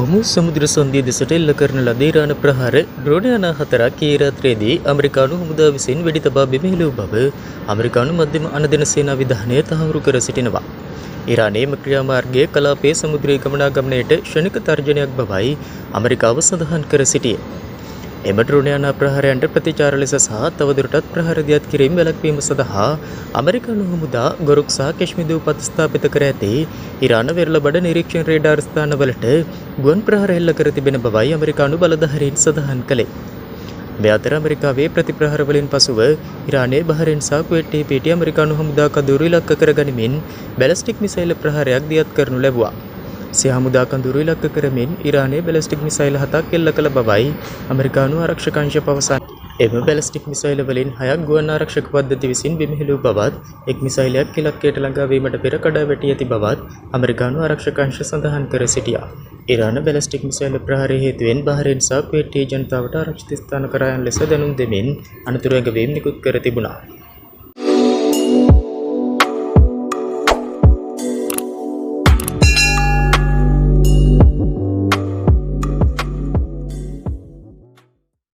හොර්මුස් සමුද්‍ර සන්ධිය දෙසට එල්ල කරන ලද ඉරාන ප්‍රහාර ඩ්‍රෝන යාන 4ක් ඊයේ රාත්‍රියේදී ඇමරිකානු හමුදාව විසින් වෙඩි තබා බිමහෙළූ බව ඇමරිකානු මධ්‍යම අනදෙන සේනා විධානය තහවුරු කර සිටිනවා. ඉරානයේ ක්‍රියාමාර්ගයේ කලාපයේ සමුද්‍රයේ ගමනාගමනයට ක්ෂණික තර්ජනයක් බවයි ඇමරිකාව සඳහන් කර සිටියේ. එම ඩ්‍රෝන යාන ප්‍රහාරයන්ට ප්‍රතිචාර ලෙස සහ තවදුරටත් ප්‍රහාර දියත් කිරීම වැළැක්වීම සඳහා ඇමරිකානු හමුදා ගොරුක් සහ කැශ්මීර දූපත් ස්ථාපිත කර ඇති ඉරාන වෙරළබඩ නිරීක්ෂණ රේඩාර් ස්ථානවලට ගුවන් ප්‍රහාර එල්ල කර තිබෙන බවයි ඇමරිකානු බලධාරීන් සඳහන් කළේ. මේ අතර ඇමරිකාවේ ප්‍රතිප්‍රහාර වලින් පසුව ඉරානයේ බහරේන් සහ කුවේට්ටේ පිහිටි ඇමරිකානු හමුදා කඳවුරු ඉලක්ක කරගනිමින් බැලිස්ටික් මිසයිල් ප්‍රහාරයක් දියත් කරනු ලැබුවා. සිය හමුදා කඳවුරු ඉලක්ක කරමින් ඉරානයේ බැලිස්ටික් මිසයිල් 7ක් එල්ල කළ බවයි ඇමරිකානු ආරක්ෂක අංශ පවසන්නේ. එම බැලිස්ටික් මිසයිල් වලින් 6ක් ගුවන් ආරක්ෂක පද්ධති විසින් බිමහෙළූ බවත් එක් මිසයිලයක් ඉලක්කයට ළඟා වීමට පෙර කඩා වැටී ඇති බවත් ඇමරිකානු ආරක්ෂක අංශ සඳහන් කර සිටියා. ඉරාන බැලිස්ටික් මිසයිල් ප්‍රහාරය හේතුවෙන් බහරේන් සහ කුවේට්ටේ ජනතාවට ආරක්ෂිත ස්ථාන කරා යන ලෙස දැනුම් දෙමින් අනතුරු ඇඟවීම් නිකුත් කර තිබුණා.